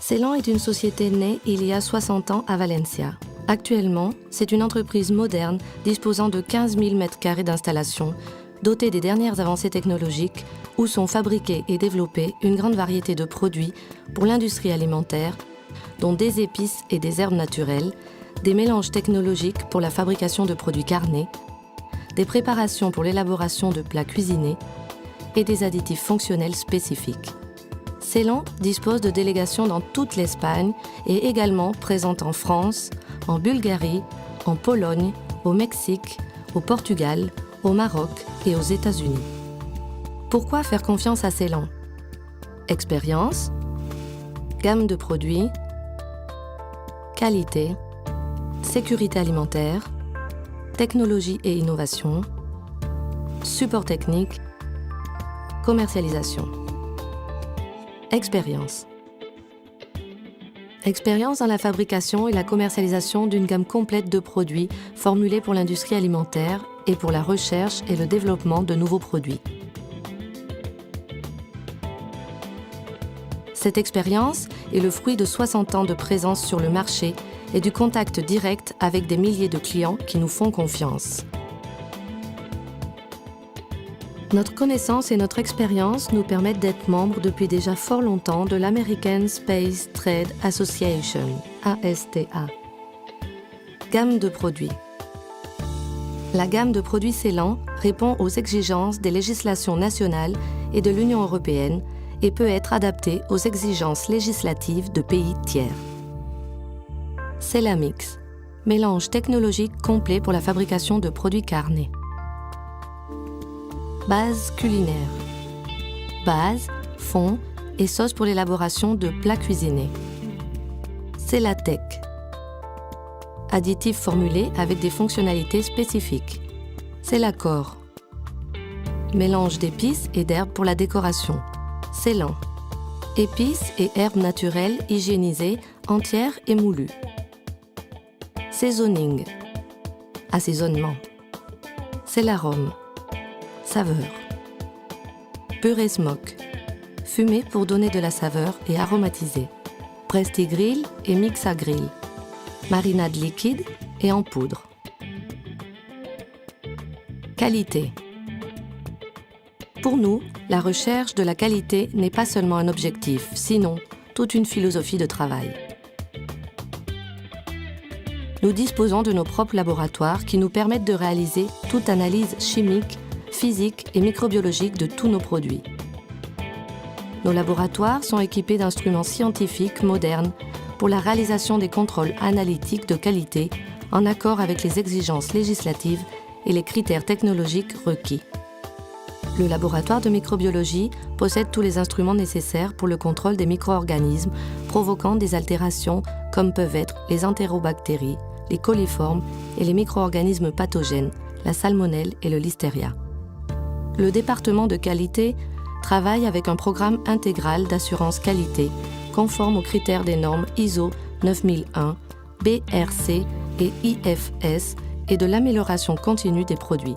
Ceylan est une société née il y a 60 ans à Valencia. Actuellement, c'est une entreprise moderne disposant de 15 000 m² d'installation, dotée des dernières avancées technologiques, où sont fabriqués et développés une grande variété de produits pour l'industrie alimentaire, dont des épices et des herbes naturelles, des mélanges technologiques pour la fabrication de produits carnés, des préparations pour l'élaboration de plats cuisinés et des additifs fonctionnels spécifiques. Ceylan dispose de délégations dans toute l'Espagne et également présente en France, en Bulgarie, en Pologne, au Mexique, au Portugal, au Maroc et aux États-Unis. Pourquoi faire confiance à Ceylan? Expérience, gamme de produits, qualité, sécurité alimentaire, technologie et innovation, support technique, commercialisation. Expérience. Expérience dans la fabrication et la commercialisation d'une gamme complète de produits formulés pour l'industrie alimentaire et pour la recherche et le développement de nouveaux produits. Cette expérience est le fruit de 60 ans de présence sur le marché et du contact direct avec des milliers de clients qui nous font confiance. Notre connaissance et notre expérience nous permettent d'être membres depuis déjà fort longtemps de l'American Space Trade Association, ASTA. Gamme de produits. La gamme de produits Ceylan répond aux exigences des législations nationales et de l'Union européenne et peut être adaptée aux exigences législatives de pays tiers. Ceylamix, mélange technologique complet pour la fabrication de produits carnés. Base culinaire. Base, fond et sauce pour l'élaboration de plats cuisinés. Ceylatech. Additifs formulés avec des fonctionnalités spécifiques. Ceylacor. Mélange d'épices et d'herbes pour la décoration. Ceylan. Épices et herbes naturelles hygiénisées, entières et moulues. Seasoning. Assaisonnement. Ceylarome. Saveur. Purée smoke. Fumée pour donner de la saveur et aromatiser. Presti grill et mix à grill. Marinade liquide et en poudre. Qualité. Pour nous, la recherche de la qualité n'est pas seulement un objectif, sinon toute une philosophie de travail. Nous disposons de nos propres laboratoires qui nous permettent de réaliser toute analyse chimique, physique et microbiologique de tous nos produits. Nos laboratoires sont équipés d'instruments scientifiques modernes pour la réalisation des contrôles analytiques de qualité en accord avec les exigences législatives et les critères technologiques requis. Le laboratoire de microbiologie possède tous les instruments nécessaires pour le contrôle des micro-organismes provoquant des altérations comme peuvent être les entérobactéries, les coliformes et les micro-organismes pathogènes, la salmonelle et le listeria. Le département de qualité travaille avec un programme intégral d'assurance qualité conforme aux critères des normes ISO 9001, BRC et IFS et de l'amélioration continue des produits.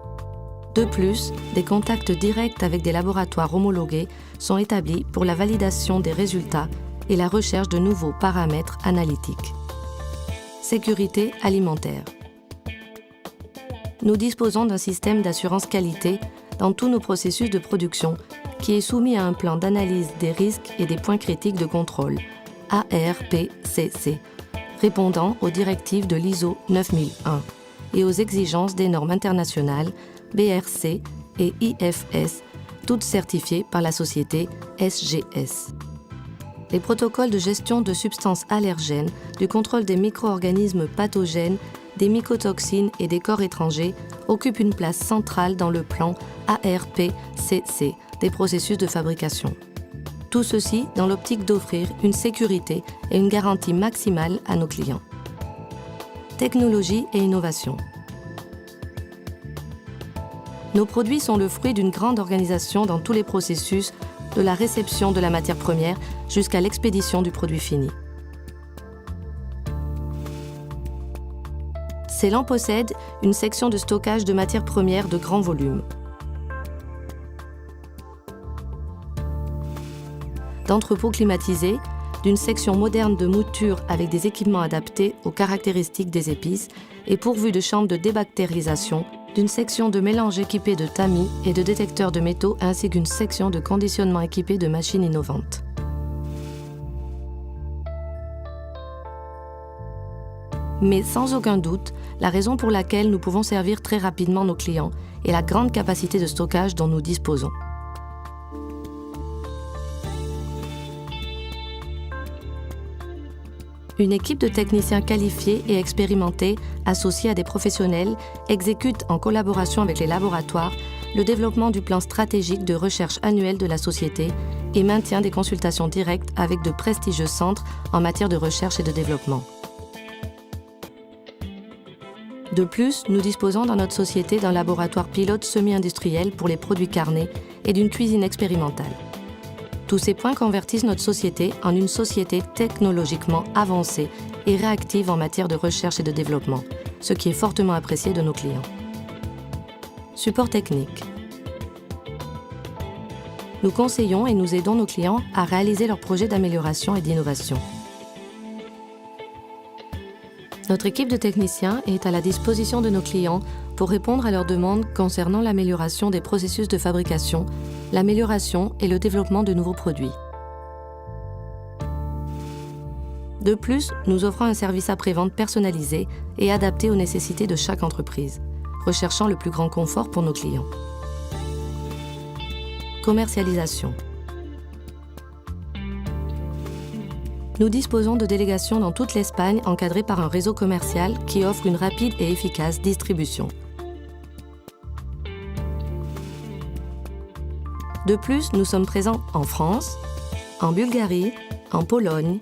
De plus, des contacts directs avec des laboratoires homologués sont établis pour la validation des résultats et la recherche de nouveaux paramètres analytiques. Sécurité alimentaire. Nous disposons d'un système d'assurance qualité dans tous nos processus de production qui est soumis à un plan d'analyse des risques et des points critiques de contrôle, ARPCC, répondant aux directives de l'ISO 9001 et aux exigences des normes internationales BRC et IFS, toutes certifiées par la société SGS. Les protocoles de gestion de substances allergènes, du contrôle des micro-organismes pathogènes, des mycotoxines et des corps étrangers occupent une place centrale dans le plan ARPCC des processus de fabrication. Tout ceci dans l'optique d'offrir une sécurité et une garantie maximale à nos clients. Technologie et innovation. Nos produits sont le fruit d'une grande organisation dans tous les processus, de la réception de la matière première jusqu'à l'expédition du produit fini. Ceylan possède une section de stockage de matières premières de grand volume. D'entrepôts climatisés, d'une section moderne de mouture avec des équipements adaptés aux caractéristiques des épices et pourvue de chambres de débactérisation, d'une section de mélange équipée de tamis et de détecteurs de métaux ainsi qu'une section de conditionnement équipée de machines innovantes. Mais sans aucun doute, la raison pour laquelle nous pouvons servir très rapidement nos clients est la grande capacité de stockage dont nous disposons. Une équipe de techniciens qualifiés et expérimentés, associés à des professionnels, exécute en collaboration avec les laboratoires le développement du plan stratégique de recherche annuel de la société et maintient des consultations directes avec de prestigieux centres en matière de recherche et de développement. De plus, nous disposons dans notre société d'un laboratoire pilote semi-industriel pour les produits carnés et d'une cuisine expérimentale. Tous ces points convertissent notre société en une société technologiquement avancée et réactive en matière de recherche et de développement, ce qui est fortement apprécié de nos clients. Support technique. Nous conseillons et nous aidons nos clients à réaliser leurs projets d'amélioration et d'innovation. Notre équipe de techniciens est à la disposition de nos clients pour répondre à leurs demandes concernant l'amélioration des processus de fabrication, l'amélioration et le développement de nouveaux produits. De plus, nous offrons un service après-vente personnalisé et adapté aux nécessités de chaque entreprise, recherchant le plus grand confort pour nos clients. Commercialisation. Nous disposons de délégations dans toute l'Espagne encadrées par un réseau commercial qui offre une rapide et efficace distribution. De plus, nous sommes présents en France, en Bulgarie, en Pologne,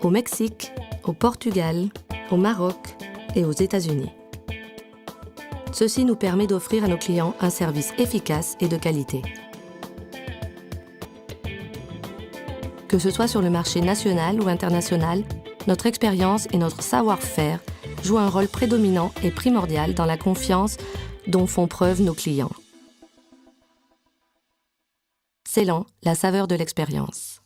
au Mexique, au Portugal, au Maroc et aux États-Unis. Ceci nous permet d'offrir à nos clients un service efficace et de qualité. Que ce soit sur le marché national ou international, notre expérience et notre savoir-faire jouent un rôle prédominant et primordial dans la confiance dont font preuve nos clients. Ceylan, la saveur de l'expérience.